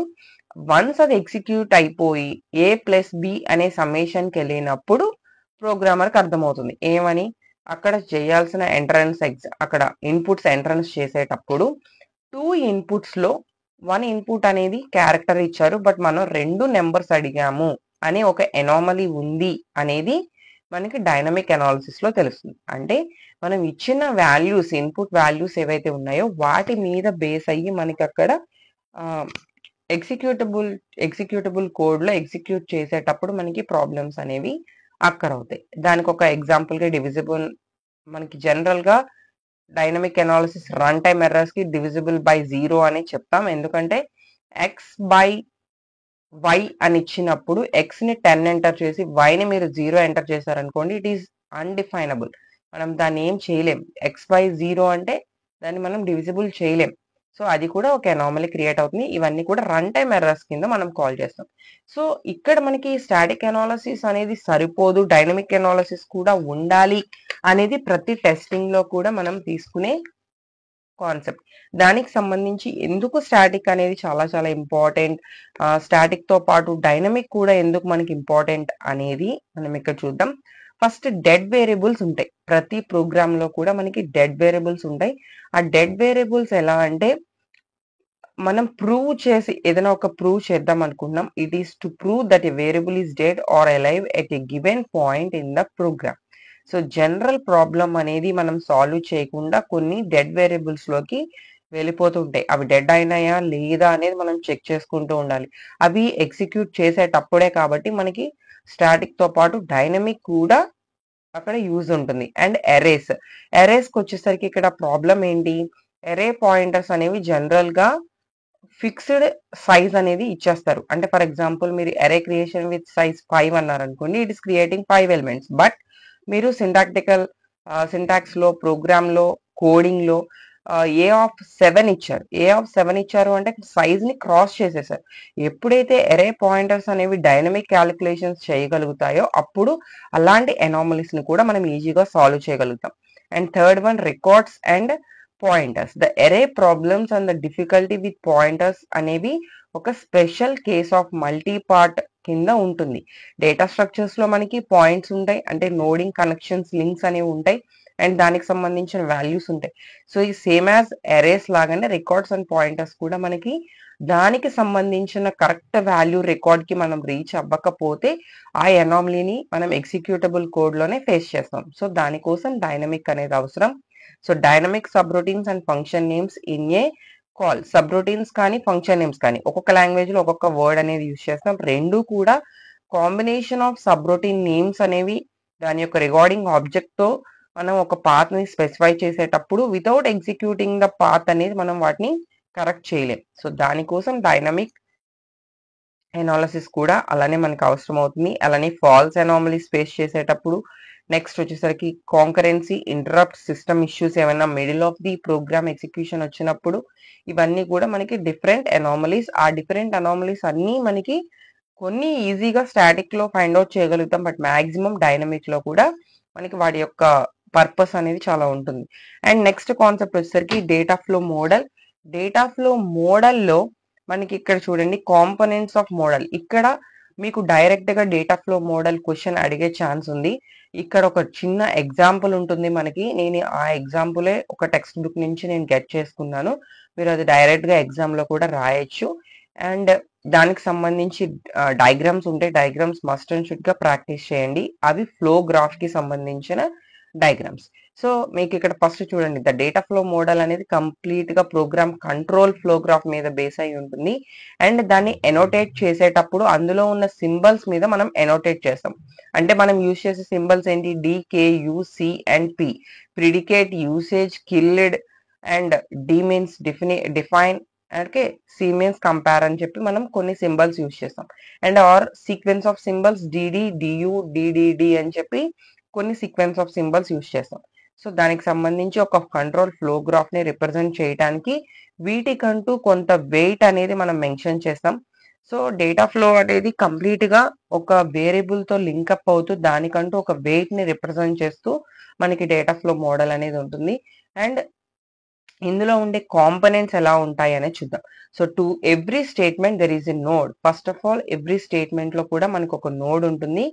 వన్స్ అది ఎగ్జిక్యూట్ అయిపోయి ఏ ప్లస్ బి అనే సమ్మేషన్‌కెళ్ళినప్పుడు ప్రోగ్రామర్‌కి అర్థమవుతుంది. ఏమని? అక్కడ చేయాల్సిన అక్కడ ఇన్‌పుట్స్ ఎంట్రన్స్ చేసేటప్పుడు 2 ఇన్‌పుట్స్‌లో 1 ఇన్‌పుట్ అనేది క్యారెక్టర్ ఇచ్చారు. బట్ మనం 2 నంబర్స్ అడిగాము అనే ఒక అనామలీ ఉంది అనేది మనకి డైనమిక్ అనాలిసిస్‌లో తెలుస్తుంది. అంటే మనం ఇచ్చిన వాల్యూస్ ఇన్‌పుట్ వాల్యూస్ ఏవైతే ఉన్నాయో వాటి మీద బేస్ అయ్యి మనకక్కడ ఆహ్, ఎగ్జిక్యూటబుల్ కోడ్‌లో ఎగ్జిక్యూట్ చేసేటప్పుడు మనకి ప్రాబ్లమ్స్ అనేవి అక్కర్ అవుతాయి. దానికొక ఎగ్జాంపుల్‌గా మనకి జనరల్‌గా డైనమిక్ అనాలిసిస్ రన్ టైమ్ ఎర్రర్స్‌కి డివిజిబుల్ బై 0 అని చెప్తాం. ఎందుకంటే ఎక్స్ బై వై అని ఇచ్చినప్పుడు ఎక్స్‌ని 10 ఎంటర్ చేసి వైని మీరు 0 ఎంటర్ చేశారనుకోండి ఇట్ ఈస్ అన్‌డిఫైనబుల్. మనం దాన్ని ఏం చేయలేం. ఎక్స్ బై 0 అంటే దాన్ని మనం డివిజిబుల్ చేయలేం. సో, అది కూడా ఒక అనామలీ క్రియేట్ అవుతుంది. ఇవన్నీ కూడా రన్ టైమ్ ఎర్రర్స్ కింద మనం కాల్ చేస్తాం. సో, ఇక్కడ మనకి స్టాటిక్ అనాలిసిస్ అనేది సరిపోదు. డైనమిక్ అనాలిసిస్ కూడా ఉండాలి అనేది ప్రతి టెస్టింగ్‌లో కూడా మనం తీసుకునే కాన్సెప్ట్. దానికి సంబంధించి ఎందుకు స్టాటిక్ అనేది చాలా చాలా ఇంపార్టెంట్. స్టాటిక్‌తో పాటు డైనమిక్ కూడా ఎందుకు మనకి ఇంపార్టెంట్ అనేది మనం ఇక్కడ చూద్దాం. ఫస్ట్ డెడ్ వేరియబుల్స్ ఉంటాయి. ప్రతి ప్రోగ్రామ్‌లో కూడా మనకి డెడ్ వేరియబుల్స్ ఉంటాయి. ఆ డెడ్ వేరియబుల్స్ ఎలా అంటే మనం ఏదైనా ఒక ప్రూవ్ చేద్దాం అనుకున్నాం. It is to prove that a variable is dead or alive at a given point in the program. So, general problem అనేది మనం సాల్వ్ చేయకుండా కొన్ని డెడ్ వేరియబుల్స్‌లోకి వెళ్ళిపోతుంటాయి. అవి డెడ్ అయినాయా లేదా అనేది మనం చెక్ చేసుకుంటూ ఉండాలి. అవి ఎగ్జిక్యూట్ చేసేటప్పుడే కాబట్టి మనకి స్టాటిక్‌తో పాటు డైనమిక్ కూడా అక్కడ యూజ్ ఉంటుంది. అండ్ ఎరేస్‌కొచ్చేసరికి ఇక్కడ ప్రాబ్లమ్ ఏంటి? ఎరే పాయింటర్స్ అనేవి జనరల్‌గా ఫిక్స్‌డ్ సైజ్ అనేది ఇచ్చేస్తారు. అంటే ఫర్ ఎగ్జాంపుల్ మీరు అరే క్రియేషన్ విత్ సైజ్ 5 అన్నారనుకోండి. It is creating 5 elements. But మీరు సింటాక్స్‌లో, ప్రోగ్రామ్‌లో, కోడింగ్‌లో ఏ ఆఫ్ 7 ఇచ్చారు. ఏ ఆఫ్ 7 ఇచ్చారు అంటే సైజ్‌ని క్రాస్ చేసేసారు. ఎప్పుడైతే అరే పాయింటర్స్ అనేవి డైనమిక్ కాలిక్యులేషన్స్ చేయగలుగుతాయో అప్పుడు అలాంటి అనామలీస్‌ని కూడా మనం ఈజీగా సాల్వ్ చేయగలుగుతాం. And third one records and pointers. The array problems and the difficulty with pointers అనేవి ఒక special case of multi part కింద ఉంటుంది. డేటా స్ట్రక్చర్స్ లో మనకి పాయింట్స్ ఉంటాయి, అంటే నోడింగ్ కనెక్షన్స్ లింక్స్ అనేవి ఉంటాయి అండ్ దానికి సంబంధించిన వాల్యూస్ ఉంటాయి. సో ఈ సేమ్ యాజ్ అరేస్ లాగానే రికార్డ్స్ అండ్ పాయింటర్స్ కూడా మనకి దానికి సంబంధించిన కరెక్ట్ వాల్యూ రికార్డ్ కి మనం రీచ్ అవ్వకపోతే ఆ ఎనామలీని మనం ఎగ్జిక్యూటబుల్ కోడ్ లోనే ఫేస్ చేస్తాం. సో దానికోసం డైనమిక్ అనేది అవసరం. So dynamic sub routines and function names in a call. Sub routines కానీ ఫంక్షన్ నేమ్స్ కానీ ఒక్కొక్క లాంగ్వేజ్ లో ఒక్కొక్క వర్డ్ అనేది యూజ్ చేస్తాం. రెండు కూడా combination of sub routine names అనేవి దాని యొక్క రిగార్డింగ్ ఆబ్జెక్ట్ తో మనం ఒక పాత్ ని స్పెసిఫై చేసేటప్పుడు వితౌట్ ఎగ్జిక్యూటింగ్ ద పాత్ అనేది మనం వాటిని కరెక్ట్ చేయలేం. సో దానికోసం డైనమిక్ ఎనాలిసిస్ కూడా అలానే మనకు అవసరం అవుతుంది. అలానే ఫాల్స్ అనామలీస్ ఫేస్ చేసేటప్పుడు నెక్స్ట్ వచ్చేసరికి కాంకరెన్సీ, ఇంటరప్ట్, సిస్టమ్ ఇష్యూస్ ఏమైనా middle of the program execution వచ్చినప్పుడు ఇవన్నీ కూడా మనకి డిఫరెంట్ అనామలీస్. ఆ డిఫరెంట్ అనామలీస్ అన్నీ మనకి కొన్ని ఈజీగా స్టాటిక్ లో ఫైండ్ అవుట్ చేయగలుగుతాం, బట్ మాక్సిమం డైనమిక్ లో కూడా మనకి వాటి యొక్క పర్పస్ అనేది చాలా ఉంటుంది. అండ్ నెక్స్ట్ కాన్సెప్ట్ వచ్చేసరికి data flow model. Data flow మోడల్లో మనకి ఇక్కడ చూడండి కాంపోనెంట్స్ ఆఫ్ మోడల్. ఇక్కడ మీకు డైరెక్ట్ గా డేటా ఫ్లో మోడల్ క్వశ్చన్ అడిగే ఛాన్స్ ఉంది. ఇక్కడ ఒక చిన్న ఎగ్జాంపుల్ ఉంటుంది మనకి. నేను ఆ ఎగ్జాంపులే ఒక టెక్స్ట్ బుక్ నుంచి నేను గెట్ చేసుకున్నాను. మీరు అది డైరెక్ట్ గా ఎగ్జామ్ లో కూడా రాయొచ్చు. అండ్ దానికి సంబంధించి డయాగ్రామ్స్ ఉంటాయి. డయాగ్రామ్స్ మస్ట్ అండ్ షుడ్ గా ప్రాక్టీస్ చేయండి. అవి ఫ్లో గ్రాఫ్ కి సంబంధించిన డయాగ్రామ్స్. సో మీకు ఇక్కడ ఫస్ట్ చూడండి, ద డేటా ఫ్లో మోడల్ అనేది కంప్లీట్ గా ప్రోగ్రామ్ కంట్రోల్ ఫ్లో గ్రాఫ్ మీద బేస్ అయి ఉంటుంది. అండ్ దాన్ని ఎనోటేట్ చేసేటప్పుడు అందులో ఉన్న సింబల్స్ మీద మనం ఎనోటేట్ చేస్తాం. అంటే మనం యూజ్ చేసే సింబల్స్ ఏంటి? DK, UC and P. Predicate, usage, killed and D means define, okay, C means compare అని చెప్పి మనం కొన్ని సింబల్స్ యూజ్ చేస్తాం. And or sequence of symbols DD, DU, DDD అని చెప్పి కొన్ని సీక్వెన్స్ ఆఫ్ సింబల్స్ యూజ్ చేస్తాం. సో దానికి సంబంధించి ఒక కంట్రోల్ ఫ్లో గ్రాఫ్ ని రిప్రజెంట్ చేయడానికి వీటికంటూ కొంత వెయిట్ అనేది మనం మెన్షన్ చేస్తాం. సో డేటా ఫ్లో అనేది కంప్లీట్ గా ఒక వేరియబుల్ తో లింకప్ అవుతూ దానికంటూ ఒక వెయిట్ ని రిప్రజెంట్ చేస్తూ మనకి డేటా ఫ్లో మోడల్ అనేది ఉంటుంది. అండ్ ఇందులో ఉండే కాంపోనెంట్స్ ఎలా ఉంటాయి అనేది చూద్దాం. So to every statement there is a node. First of all every statement లో కూడా మనకు ఒక నోడ్ ఉంటుంది.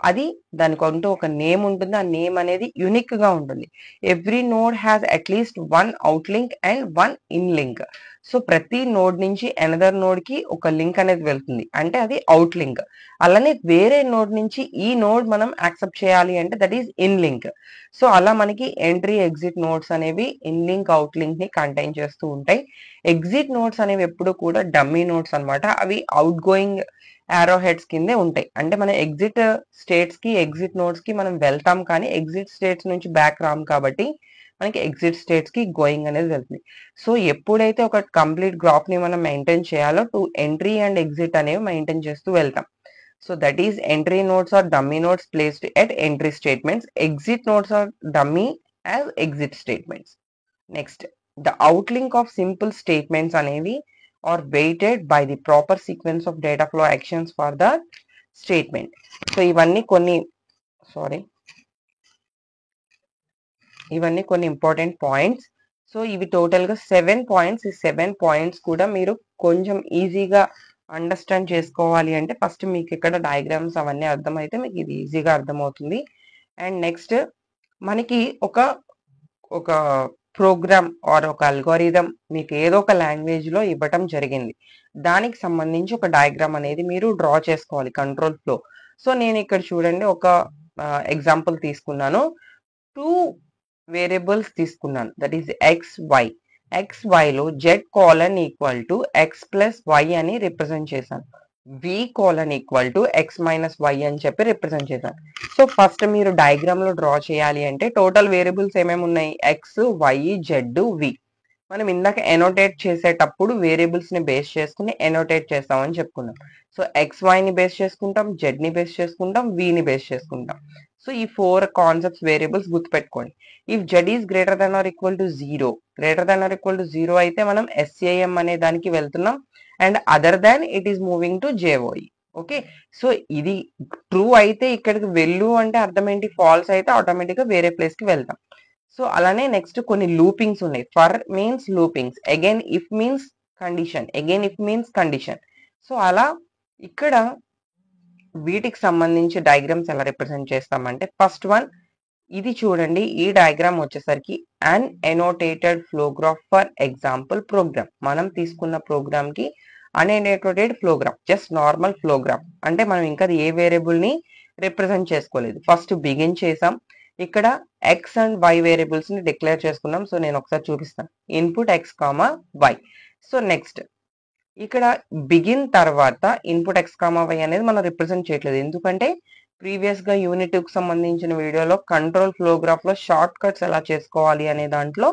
అది దానికంటూ ఒక నేమ్ ఉంటుంది. ఆ నేమ్ అనేది యునిక్ గా ఉంటుంది. Every node has at least one out link and one in link. So ప్రతి నోడ్ నుంచి అనదర్ నోడ్ కి ఒక లింక్ అనేది వెళ్తుంది, అంటే అది అవుట్ లింక్. అలానే వేరే నోడ్ నుంచి ఈ నోడ్ మనం యాక్సెప్ట్ చేయాలి అంటే that is in link. So అలా మనకి ఎంట్రీ ఎగ్జిట్ నోడ్స్ అనేవి ఇన్ లింక్ అవుట్ లింక్ ని కంటైన్ చేస్తూ ఉంటాయి. ఎగ్జిట్ నోడ్స్ అనేవి ఎప్పుడు కూడా డమ్మీ నోడ్స్ అన్నమాట. అవి అవుట్ గోయింగ్ యారో హెడ్స్ కిందే ఉంటాయి. అంటే మన ఎగ్జిట్ స్టేట్స్ కి ఎగ్జిట్ నోడ్స్ కి మనం వెళ్తాం, కానీ ఎగ్జిట్ స్టేట్స్ నుంచి బ్యాక్ రాము కాబట్టి మనకి ఎగ్జిట్ స్టేట్స్ కి గోయింగ్ అనేది వెళ్తుంది. సో ఎప్పుడైతే ఒక కంప్లీట్ గ్రాఫ్ ని మనం మెయింటైన్ చేయాలో టు ఎంట్రీ అండ్ ఎగ్జిట్ అనేవి మెయింటైన్ చేస్తూ వెళ్తాం. So that is entry nodes or dummy nodes placed at entry statements. Exit nodes are dummy as exit statements. Next, the outlink of simple statements అనేవి are weighted by the proper sequence of data flow actions for the statement. So ఇవన్నీ కొన్ని important points. So ఇవి total గా 7 points. ఈ 7 points కూడా మీరు కొంచెం ఈజీగా అండర్స్టాండ్ చేసుకోవాలి అంటే ఫస్ట్ మీకు ఇక్కడ డయాగ్రామ్స్ అవన్నీ అర్థమైతే మీకు ఇది ఈజీగా అర్థమవుతుంది. అండ్ నెక్స్ట్ మనకి ఒక ప్రోగ్రామ్ ఆర్ ఒక అల్గోరిథం మీకు ఏదో ఒక లాంగ్వేజ్ లో ఇవ్వటం జరిగింది. దానికి సంబంధించి ఒక డయాగ్రామ్ అనేది మీరు డ్రా చేసుకోవాలి, కంట్రోల్ ఫ్లో. సో నేను ఇక్కడ చూడండి ఒక ఎగ్జాంపుల్ తీసుకున్నాను. 2 వేరియబుల్స్ తీసుకున్నాను, దట్ ఈస్ XY లో Z colon equal to X plus Y అని రిప్రజెంట్ చేశాను. V colon equal to X minus Y అని చెప్పి రిప్రజెంట్ చేశాను. సో ఫస్ట్ మీరు డయాగ్రామ్ లో డ్రా చేయాలి అంటే టోటల్ వేరియబుల్స్ ఏమేమి ఉన్నాయి? X, Y, Z, V. మనం ఇందాక ఎనోటేట్ చేసేటప్పుడు వేరియబుల్స్ ని బేస్ చేసుకుని ఎనోటేట్ చేస్తామని చెప్పుకున్నాం. సో XY ని బేస్ చేసుకుంటాం, Z ని బేస్ చేసుకుంటాం, V ని బేస్ చేసుకుంటాం. సో ఈ 4 కాన్సెప్ట్స్ వేరియబుల్స్ గుర్తుపెట్టుకోండి. If Z is greater than or equal to 0 అయితే మనం SAM అనే దానికి వెళ్తున్నాం. And other than it is moving to JOE. Okay, so ఇది ట్రూ అయితే ఇక్కడికి వెళ్ళు అంటే అర్థం ఏంటి? ఫాల్స్ అయితే ఆటోమేటిక్ గా వేరే ప్లేస్ కి వెళ్తాం. సో అలానే నెక్స్ట్ కొన్ని లూపింగ్స్ ఉన్నాయి. For means loopings, again if means condition, again if means condition. So అలా ఇక్కడ వీటికి సంబంధించి డయాగ్రామ్స్ ఎలా రిప్రజెంట్ చేస్తామంటే ఫస్ట్ వన్ ఇది చూడండి. ఈ డయాగ్రామ్ వచ్చేసరికి an annotated flowgraph for example program. మనం తీసుకున్న ప్రోగ్రామ్ కి unannotated flowgraph, just normal flowgraph. అంటే మనం ఇంకా ఏ వేరియబుల్ ని రిప్రజెంట్ చేసుకోలేదు. ఫస్ట్ బిగిన్ చేసాం. ఇక్కడ ఎక్స్ అండ్ వై వేరియబుల్స్ ని డిక్లేర్ చేసుకున్నాం. సో నేను ఒకసారి చూపిస్తాను. Input X comma Y. So next ఇక్కడ బిగిన్ తర్వాత ఇన్పుట్ ఎక్స్ కామా వై అనేది మనం రిప్రజెంట్ చేయట్లేదు. ఎందుకంటే ప్రీవియస్ గా యూనిట్ 2 కి సంబంధించిన వీడియోలో కంట్రోల్ ఫ్లోగ్రాఫ్ లో షార్ట్ కట్స్ ఎలా చేసుకోవాలి అనే దాంట్లో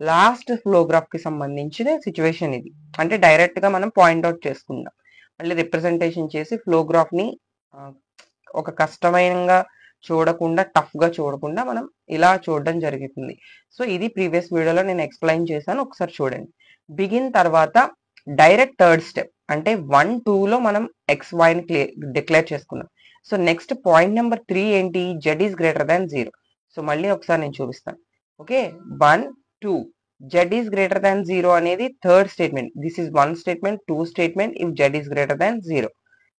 లాస్ట్ ఫ్లోగ్రాఫ్ కి సంబంధించిన సిచ్యువేషన్ ఇది. అంటే డైరెక్ట్ గా మనం పాయింట్అవుట్ చేసుకుందాం. మళ్ళీ రిప్రజెంటేషన్ చేసి ఫ్లోగ్రాఫ్ ని ఒక కష్టమైనగా చూడకుండా, టఫ్ గా చూడకుండా మనం ఇలా చూడడం జరుగుతుంది. సో ఇది ప్రీవియస్ వీడియోలో నేను ఎక్స్ప్లెయిన్ చేశాను, ఒకసారి చూడండి. బిగిన్ తర్వాత డైరెక్ట్ థర్డ్ స్టెప్ అంటే 1, 2లో మనం ఎక్స్ వైని డిక్లేర్ చేసుకున్నాం. సో నెక్స్ట్ పాయింట్ నెంబర్ 3 ఏంటి? Z is greater than 0. So మళ్ళీ ఒకసారి నేను చూపిస్తాను. Okay, 1, 2 Z is greater than 0 అనేది third statement. This is 1 statement, 2 statement if Z is greater than 0.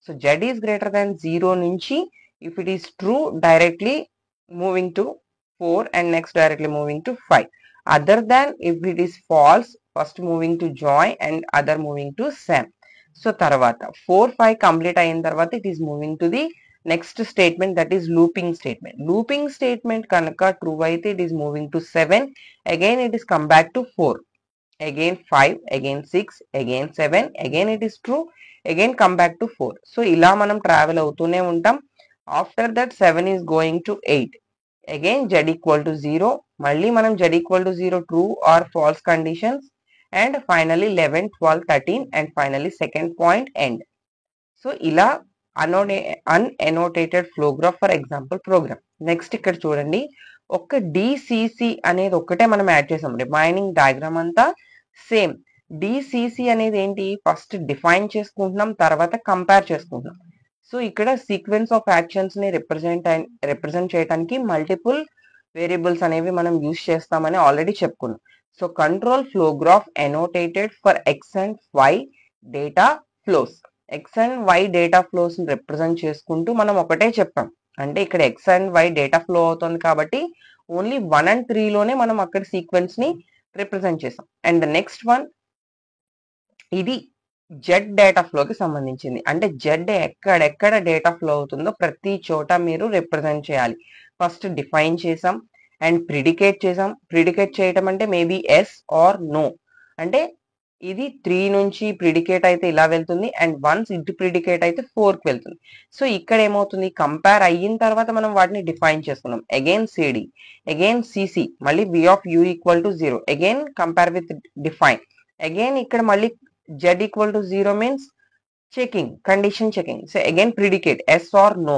So Z is greater than 0 నుంచి if it is true directly moving to 4 and next directly moving to 5. Other than if it is false first moving to Joy and other moving to Sam. So తర్వాత 4, 5 complete అయిన తర్వాత it is moving to the next statement, that is looping statement. Looping statement కనుక true అయితే it is moving to 7, again it is come back to 4, again 5, again 6, again 7, again it is true, again come back to 4. So ఇలా మనం travel అవుతూనే ఉంటాం. After that 7 is going to 8, again Z equal to 0, మళ్ళీ మనం Z equal to 0 true or false conditions, and finally 11, 12, 13 and finally second point end. So ఇలా unannotated flow graph for example program. Next ఇక్కడ చూడండి, ఒక DCC అనేది ఒక్కటే మనం add చేసాం. రిమైనింగ్ డయాగ్రామ్ అంతా సేమ్. డిసిసి అనేది ఏంటి? ఫస్ట్ డిఫైన్ చేసుకుంటున్నాం, తర్వాత కంపేర్ చేసుకుంటున్నాం. సో ఇక్కడ సీక్వెన్స్ ఆఫ్ యాక్షన్స్ ని రిప్రజెంట్ చేయడానికి మల్టిపుల్ వేరియబుల్స్ అనేవి మనం యూజ్ చేస్తామని ఆల్రెడీ చెప్పుకున్నాం. So control flow graph annotated for X and Y data flows. X and Y data flows ని రిప్రజెంట్ చేసుకుంటూ మనం ఒకటే చెప్పాం. అంటే ఇక్కడ X and Y data flow అవుతుంది కాబట్టి ఓన్లీ 1 and 3లోనే మనం అక్కడ సీక్వెన్స్ ని రిప్రజెంట్ చేసాం. అండ్ ద నెక్స్ట్ వన్ ఇది జెడ్ డేటా ఫ్లోకి సంబంధించింది. అంటే జెడ్ ఎక్కడెక్కడ డేటా ఫ్లో అవుతుందో ప్రతి చోట మీరు రిప్రజెంట్ చేయాలి. ఫస్ట్ డిఫైన్ చేసాం అండ్ ప్రిడికేట్ చేసాం. ప్రిడికేట్ చేయటం అంటే మేబీ ఎస్ ఆర్ నో. అంటే ఇది 3 నుంచి ప్రిడికేట్ అయితే ఇలా వెళ్తుంది అండ్ వన్స్ ఇటు ప్రిడికేట్ అయితే 4కి వెళ్తుంది. సో ఇక్కడ ఏమవుతుంది? కంపేర్ అయిన తర్వాత మనం వాటిని డిఫైన్ చేసుకున్నాం. అగైన్ సిడి, అగైన్ సిసి, మళ్ళీ V of U equal to 0, again compare with define, again ఇక్కడ మళ్ళీ Z equal to 0 means checking, condition checking. So again predicate S or no.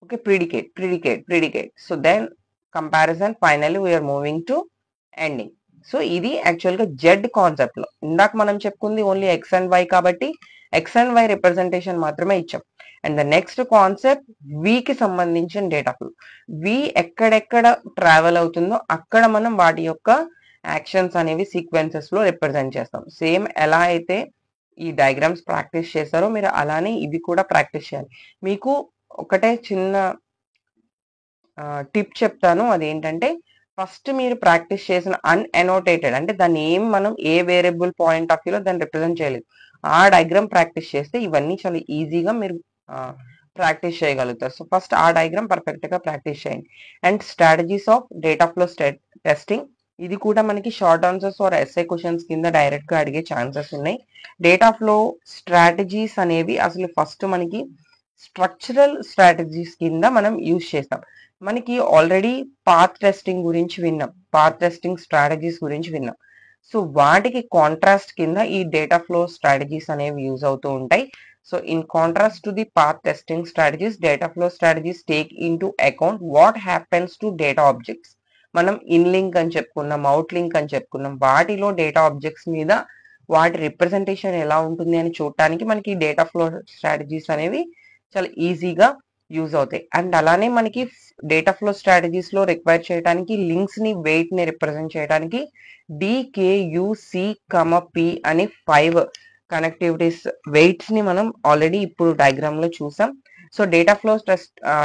Okay, predicate predicate predicate. So then comparison, finally we are moving to ending. So ఇది actual గా Z concept లో. ఇందాక మనం చెప్పుకుంది only X and Y కాబట్టి X and Y representation మాత్రమే ఇచ్చాం. And the next concept వికి సంబంధించిన డేటా ఫ్లో. వి ఎక్కడెక్కడ ట్రావెల్ అవుతుందో అక్కడ మనం వాటి యొక్క యాక్షన్స్ అనేవి సీక్వెన్సెస్ లో రిప్రజెంట్ చేస్తాం. సేమ్ ఎలా అయితే ఈ డయాగ్రామ్స్ ప్రాక్టీస్ చేస్తారో మీరు అలానే ఇవి కూడా ప్రాక్టీస్ చేయాలి. మీకు ఒకటే చిన్న టిప్ చెప్తాను, అదేంటంటే ఫస్ట్ మీరు ప్రాక్టీస్ చేసిన అన్ఎనోటేటెడ్ అంటే దాన్ని మనం ఏ వేరియబుల్ పాయింట్ ఆఫ్ వ్యూలో దాన్ని రిప్రజెంట్ చేయలేదు, ఆ డయాగ్రామ్ ప్రాక్టీస్ చేస్తే ఇవన్నీ చాలా ఈజీగా మీరు ప్రాక్టీస్ చేయగలుగుతారు. సో ఫస్ట్ ఆ డయాగ్రామ్ పర్ఫెక్ట్ గా ప్రాక్టీస్ చేయండి. And strategies of data flow testing, ఇది కూడా మనకి short answers or SA questions కింద డైరెక్ట్ గా అడిగే ఛాన్సెస్ ఉన్నాయి. డేటా ఫ్లో స్ట్రాటజీస్ అనేవి అసలు ఫస్ట్ మనకి స్ట్రక్చరల్ స్ట్రాటజీస్ కింద మనం యూజ్ చేస్తాం. మనకి ఆల్రెడీ పాత్ టెస్టింగ్ గురించి విన్నాం, పాత్ టెస్టింగ్ స్ట్రాటజీస్ గురించి విన్నాం. సో వాటికి కాంట్రాస్ట్ కింద ఈ డేటా ఫ్లో స్ట్రాటజీస్ అనేవి యూజ్ అవుతూ ఉంటాయి. So in contrast to the path testing strategies, data flow strategies take in to account what happens to data objects. మనం ఇన్ లింక్ అని చెప్పుకున్నాం, అవుట్ లింక్ అని చెప్పుకున్నాం. వాటిలో డేటా ఆబ్జెక్ట్స్ మీద వాటి రిప్రజెంటేషన్ ఎలా ఉంటుంది అని చూడటానికి మనకి డేటా ఫ్లో స్ట్రాటజీస్ అనేవి చాలా ఈజీగా యూజ్ అవుతాయి. అండ్ అలానే మనకి డేటా ఫ్లో స్ట్రాటజీస్ లో రిక్వైర్ చేయడానికి లింక్స్ ని, వెయిట్ ని రిప్రజెంట్ చేయడానికి DKUC, P అని 5 కనెక్టివిటీస్ వెయిట్స్ ని మనం ఆల్రెడీ ఇప్పుడు డయాగ్రామ్ లో చూసాం. So data flow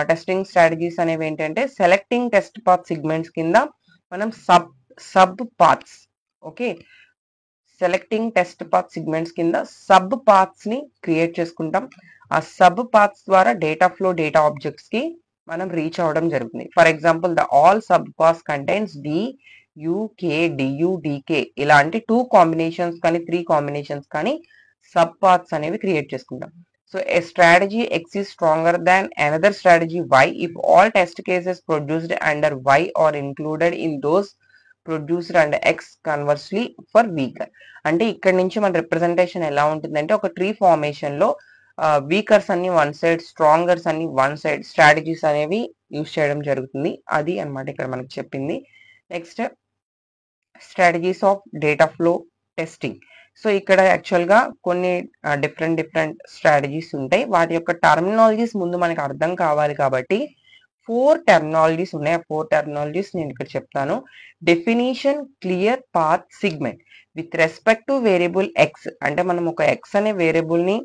testing strategies అనేవి ఏంటంటే సెలెక్టింగ్ టెస్ట్ పాత్ సిగ్మెంట్స్ కింద మనం sub paths, okay, selecting test path segments కింద సబ్ పాత్స్ ని క్రియేట్ చేసుకుంటాం. ఆ సబ్ పాత్స్ ద్వారా డేటా ఫ్లో డేటా ఆబ్జెక్ట్స్ కి మనం రీచ్ అవ్వడం జరుగుతుంది. For example the all sub paths contains DUK DUDK ఇలాంటి 2 కాంబినేషన్స్ కానీ 3 కాంబినేషన్స్ కానీ సబ్ పాత్స్ అనేవి క్రియేట్ చేసుకుంటాం. So a strategy X is stronger than another strategy Y if all test cases produced under Y are included in those produced and X conversely for weaker. అంటే ఇక్కడ నుంచి మన representation ఎలా ఉంటుందంటే ఒక tree formation లో వీకర్స్ అన్ని వన్ సైడ్, స్ట్రాంగర్స్ అన్ని వన్ సైడ్ స్ట్రాటజీస్ అనేవి యూజ్ చేయడం జరుగుతుంది. అది అన్నమాట ఇక్కడ మనకు చెప్పింది. Next strategies of data flow testing. So ఇక్కడ యాక్చువల్గా కొన్ని డిఫరెంట్ స్ట్రాటజీస్ ఉంటాయి. వాటి యొక్క టర్మినాలజీస్ ముందు మనకు అర్థం కావాలి కాబట్టి 4 టర్మినాలజీస్ ఉన్నాయి. ఆ 4 టర్మినాలజీస్ నేను ఇక్కడ చెప్తాను. Definition, clear path segment with respect to variable X. అంటే మనం ఒక ఎక్స్ అనే వేరియబుల్ ని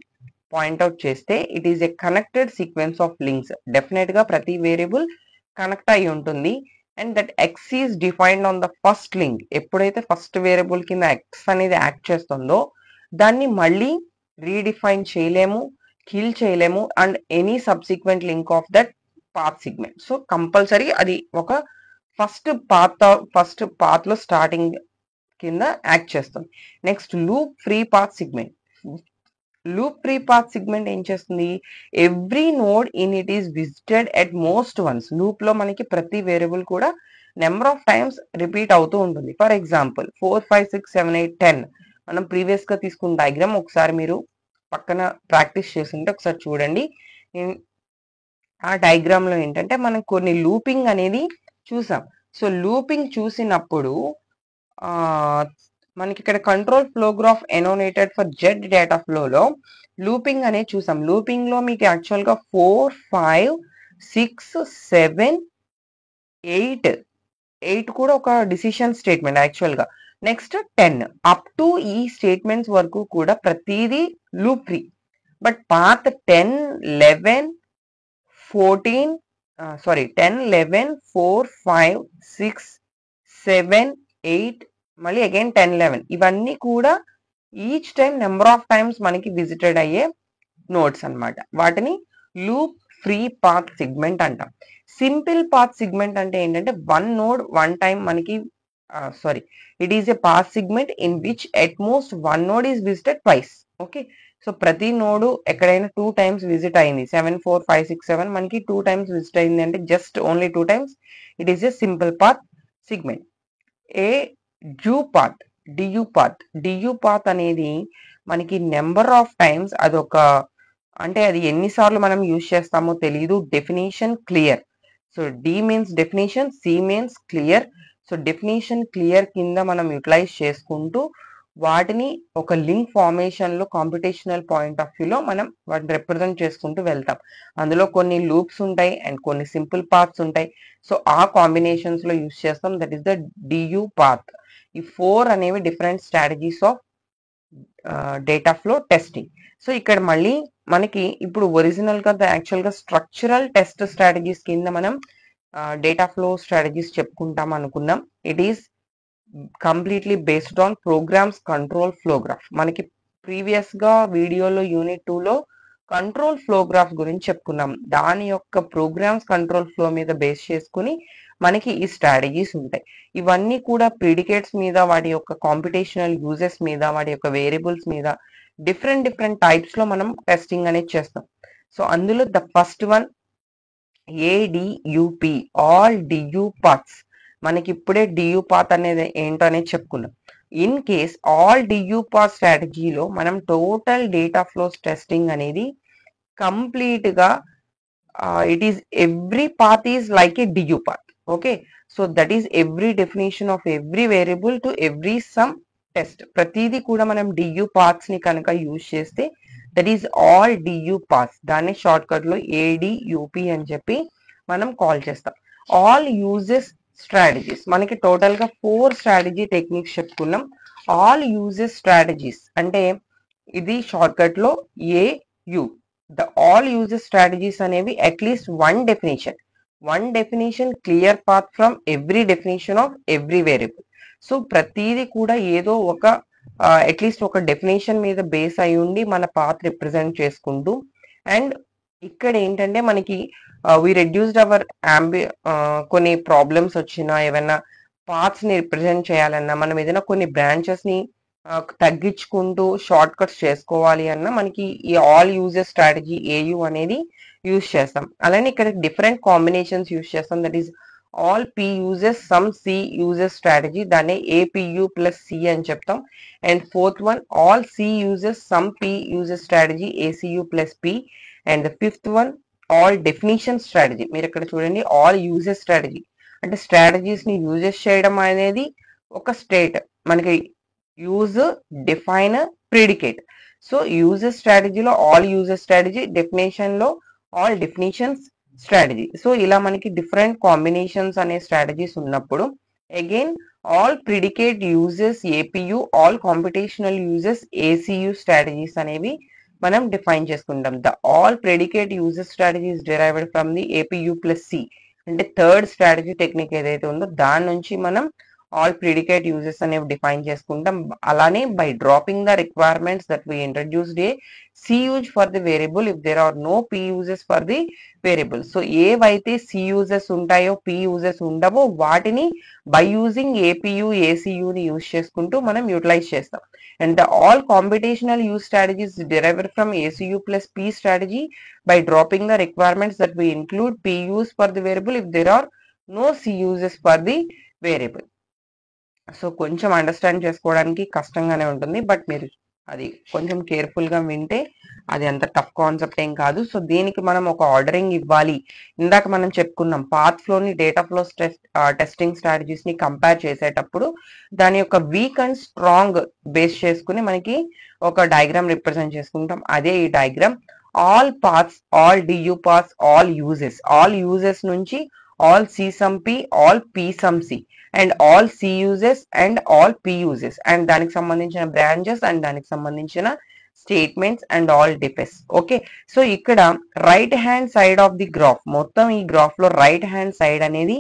పాయింట్అవుట్ చేస్తే it is a connected sequence of links. Definite గా ప్రతి వేరియబుల్ కనెక్ట్ అయి ఉంటుంది. And that X is defined on the first link. ఎప్పుడైతే ఫస్ట్ వేరియబుల్ కింద ఎక్స్ అనేది యాక్ట్ చేస్తుందో దాన్ని మళ్ళీ రీడిఫైన్ చేయలేము, కిల్ చేయలేము and any subsequent link of that path segment. So compulsory అది ఒక ఫస్ట్ పాత్ లో స్టార్టింగ్ కింద యాక్ట్ చేస్తుంది. Next loop free path segment. Loop free path segment ఏం చేస్తుంది? Every node in it is visited at most once. Loop లో మనకి ప్రతి వేరియబుల్ కూడా నెంబర్ ఆఫ్ టైమ్స్ రిపీట్ అవుతూ ఉంటుంది. ఫర్ ఎగ్జాంపుల్ 4 5 6 7 8 10 మనం ప్రీవియస్ గా తీసుకున్న డయాగ్రామ్ ఒకసారి మీరు పక్కన ప్రాక్టీస్ చేస్తుంటే ఒకసారి చూడండి. ఆ డయాగ్రామ్ లో ఏంటంటే మనం కొన్ని లూపింగ్ అనేది చూసాం. సో లూపింగ్ చూసినప్పుడు మనకి ఇక్కడ control flow graph annotated for Z data ఫ్లోలో లూపింగ్ అనేది చూసాం. లూపింగ్ లో మీకు యాక్చువల్ గా 4 5 6 7 8 కూడా ఒక డిసిషన్ స్టేట్మెంట్ యాక్చువల్ గా. నెక్స్ట్ 10 అప్ టు ఈ స్టేట్మెంట్స్ వరకు కూడా ప్రతిదీ లూప్ ఫ్రీ. బట్ పాత్ 10 11 14 10 11 4 5 6 7 8 మళ్ళీ అగైన్ 10 11 ఇవన్నీ కూడా each time number of times మనకి విజిటెడ్ అయ్యే నోడ్స్ అన్నమాట. వాటిని లూప్ ఫ్రీ పాత్ సిగ్మెంట్ అంటాం. సింపుల్ పాత్ సిగ్మెంట్ అంటే ఏంటంటే వన్ నోడ్ వన్ టైం మనకి it is a path segment in which at most one node is visited twice. Okay, so ప్రతి node ఎక్కడైనా 2 టైమ్స్ విజిట్ అయింది. 7 4 5 6 7 మనకి 2 టైమ్స్ విజిట్ అయింది అంటే just only 2 times. It is a simple path segment. A DU path అనేది మనకి number of times అదొక అంటే అది ఎన్నిసార్లు మనం యూజ్ చేస్తామో తెలియదు. Definition clear. So D means definition, C means clear. So definition clear కింద మనం యూటిలైజ్ చేసుకుంటూ వాటిని ఒక లింక్ ఫార్మేషన్ లో కాంపిటేషనల్ పాయింట్ ఆఫ్ వ్యూలో మనం వాటిని రిప్రజెంట్ చేసుకుంటూ వెళ్తాం. అందులో కొన్ని లూప్స్ ఉంటాయి అండ్ కొన్ని సింపుల్ పాత్స్ ఉంటాయి. సో ఆ కాంబినేషన్స్ లో యూజ్ చేస్తాం. That is the DU path. ఈ 4 అనేవి different strategies of data flow testing. So ఇక్కడ మళ్ళీ మనకి ఇప్పుడు ఒరిజినల్ గా యాక్చువల్ గా స్ట్రక్చరల్ టెస్ట్ స్ట్రాటజీస్ కింద మనం డేటా ఫ్లో స్ట్రాటజీస్ చెప్పుకుంటాం అనుకున్నాం. It is completely based on program's control flow graph. మనకి ప్రీవియస్ గా వీడియోలో యూనిట్ 2లో కంట్రోల్ ఫ్లో గ్రాఫ్ గురించి చెప్పుకున్నాం. దాని యొక్క ప్రోగ్రామ్స్ కంట్రోల్ ఫ్లో మీద బేస్ చేసుకుని మనకి ఈ స్ట్రాటజీస్ ఉంటాయి. ఇవన్నీ కూడా ప్రిడికేట్స్ మీద, వాటి యొక్క కాంపిటేషనల్ యూజెస్ మీద, వాటి యొక్క వేరియబుల్స్ మీద డిఫరెంట్ టైప్స్ లో మనం టెస్టింగ్ అనేది చేస్తాం. సో అందులో the first one ADUP, all DU paths. మనకి ఇప్పుడే డియు పాత్ అనేది ఏంటో అనేది చెప్పుకున్నాం. In case all DU path స్ట్రాటజీలో మనం టోటల్ డేటా ఫ్లోస్ టెస్టింగ్ అనేది కంప్లీట్ గా it is every path is like A DU path. Okay, so that is every definition of every variable to every some test. ప్రతిదీ కూడా మనం DU paths ని కనుక use చేస్తే that is all DU paths. దాన్ని short cut లో ADUP అని చెప్పి మనం కాల్ చేస్తాం. ఆల్ యూజెస్ స్ట్రాటజీస్ మనకి టోటల్ గా 4 స్ట్రాటజీ టెక్నిక్స్ చెప్పుకున్నాం. ఆల్ యూజెస్ స్ట్రాటజీస్ అంటే ఇది షార్ట్ కట్ లో AU. The all uses strategies అనేవి at least one definition clear path from every definition of every variable. So ప్రతిదీ కూడా ఏదో ఒక అట్లీస్ట్ ఒక డెఫినేషన్ మీద బేస్ అయి ఉండి మన పాత్ రిప్రజెంట్ చేసుకుంటూ, అండ్ ఇక్కడ ఏంటంటే మనకి వి రెడ్యూస్డ్ అవర్ కొన్ని ప్రాబ్లమ్స్ వచ్చినా, ఏమైనా పాత్స్ ని రిప్రజెంట్ చేయాలన్నా, మనం ఏదైనా కొన్ని బ్రాంచెస్ ని తగ్గించుకుంటూ షార్ట్ కట్స్ చేసుకోవాలి అన్న మనకి ఈ ఆల్ యూజెస్ స్ట్రాటజీ ఏయు అనేది యూజ్ చేస్తాం. అలానే ఇక్కడ డిఫరెంట్ కాంబినేషన్స్ యూజ్ చేస్తాం. That is all P uses some C uses strategy, దాన్ని ఏపీయు ప్లస్ సి అని చెప్తాం. And fourth one all C uses some P uses strategy ACU plus P. And the fifth one all definition strategy. మీరు ఇక్కడ చూడండి, all uses strategy అంటే స్ట్రాటజీస్ ని uses చేయడం అనేది ఒక స్టేట్ మనకి use, define, predicate. So uses స్ట్రాటజీలో ఆల్ యూజెస్ స్ట్రాటజీ, డెఫినేషన్ లో ఆల్ డెఫినేషన్స్ స్ట్రాటజీ. సో ఇలా మనకి డిఫరెంట్ కాంబినేషన్స్ అనే స్ట్రాటజీస్ ఉన్నప్పుడు again all predicate uses APU, all computational uses ACU strategies అనేవి మనం డిఫైన్ చేసుకుంటాం. The all predicate uses strategies derived from the APU plus C అంటే third strategy technique ఏదైతే ఉందో దాని నుంచి మనం ఆల్ ప్రిడికేట్ యూజెస్ అనేవి డిఫైన్ చేసుకుంటాం. అలానే by dropping the requirements that we introduced a C use for the variable if there are no P uses for the variable. So ఏవైతే సి యూజెస్ ఉంటాయో పి యూజెస్ ఉండవో వాటిని by using APU ఏసీయుని use చేసుకుంటూ మనం utilise చేస్తాం. And the all computational use strategies derived from ACU plus P strategy by dropping the requirements that we include P use for the variable if there are no C uses for the variable. So కొంచెం understand చేసుకోవడానికి కష్టంగానే ఉంటుంది, but మీరు అది కొంచెం careful గా వింటే అది అంత టఫ్ కాన్సెప్ట్ ఏం కాదు. సో దీనికి మనం ఒక ఆర్డరింగ్ ఇవ్వాలి. ఇందాక మనం చెప్పుకున్నాం పాత్ ఫ్లోని డేటా ఫ్లో టెస్టింగ్ స్ట్రాటజీస్ ని కంపేర్ చేసేటప్పుడు దాని యొక్క వీక్ అండ్ స్ట్రాంగ్ బేస్ చేసుకుని మనకి ఒక డయాగ్రామ్ రిప్రజెంట్ చేసుకుంటాం. అదే ఈ diagram. All paths, all DU paths, all uses నుంచి all C some P, all P some C and all C uses and all P uses and దానికి సంబంధించిన branches and దానికి సంబంధించిన statements and all defs. Okay, so ఇక్కడ right hand side of the graph, మొత్తం ఈ graph లో right hand side అనేది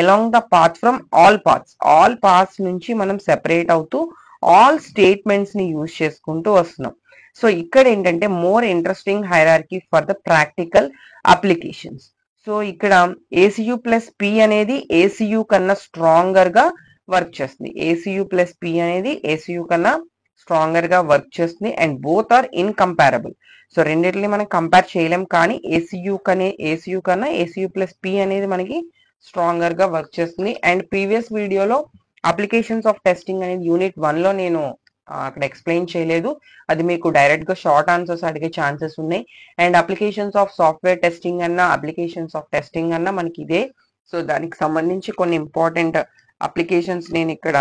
along the path from all paths నుంచి మనం సెపరేట్ అవుతూ ఆల్ స్టేట్మెంట్స్ ని యూజ్ చేసుకుంటూ వస్తున్నాం. సో ఇక్కడ ఏంటంటే more interesting hierarchy for the practical applications. So ఇక్కడ ఏసీయు ప్లస్ పి అనేది ఏసీయు కన్నా స్ట్రాంగర్ గా వర్క్ చేస్తుంది. ఏసీయు ప్లస్ పి అనేది ఏసీయు కన్నా స్ట్రాంగర్ గా వర్క్ చేస్తుంది and both are incomparable. So రెండింటిని మనం కంపేర్ చేయలేం, కానీ ఏసీయు కన్నా ఏసీయు ప్లస్ పి అనేది మనకి స్ట్రాంగర్ గా వర్క్ చేస్తుంది. అండ్ ప్రీవియస్ వీడియోలో అప్లికేషన్స్ ఆఫ్ టెస్టింగ్ అనేది యూనిట్ 1 లో నేను అక్కడ ఎక్స్ప్లెయిన్ చేయలేదు, అది మీకు డైరెక్ట్ గా షార్ట్ ఆన్సర్స్ అడిగే ఛాన్సెస్ ఉన్నాయి. And applications of software testing అన్నా అప్లికేషన్స్ ఆఫ్ టెస్టింగ్ అన్నా మనకి ఇదే. సో దానికి సంబంధించి కొన్ని ఇంపార్టెంట్ అప్లికేషన్స్ నేను ఇక్కడ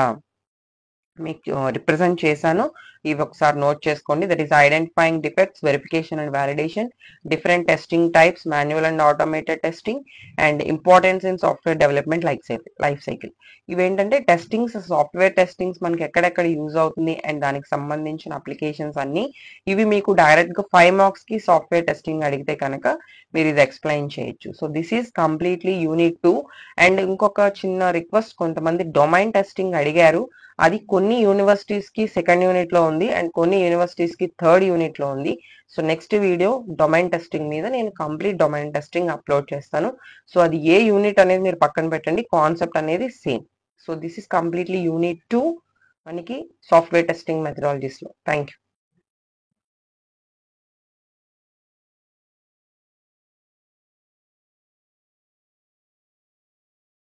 మీకు రిప్రజెంట్ చేశాను. ఇవి ఒకసారి నోట్ చేసుకోండి. That is identifying defects, verification and validation, different testing types, manual and automated testing and importance in software development life cycle. ఇవేంటంటే టెస్టింగ్స్, సాఫ్ట్వేర్ టెస్టింగ్స్ మనకి ఎక్కడెక్కడ యూజ్ అవుతుంది అండ్ దానికి సంబంధించిన అప్లికేషన్స్ అన్ని. ఇవి మీకు డైరెక్ట్ గా 5 మార్క్స్ కి సాఫ్ట్వేర్ టెస్టింగ్ అడిగితే కనుక మీరు ఇది ఎక్స్ప్లెయిన్ చేయొచ్చు. So this is completely unit 2. And ఇంకొక చిన్న రిక్వెస్ట్, కొంతమంది డొమైన్ టెస్టింగ్ అడిగారు. అది కొన్ని యూనివర్సిటీస్ కి సెకండ్ యూనిట్ లో ఉంది అండ్ కొన్ని యూనివర్సిటీస్ కి థర్డ్ యూనిట్ లో ఉంది. So next video domain testing మీద నేను కంప్లీట్ డొమైన్ టెస్టింగ్ అప్లోడ్ చేస్తాను. సో అది ఏ యూనిట్ అనేది మీరు పక్కన పెట్టండి, కాన్సెప్ట్ అనేది same. So this is completely unit 2 మనకి సాఫ్ట్వేర్ టెస్టింగ్ మెథడాలజీస్ లో. Thank you.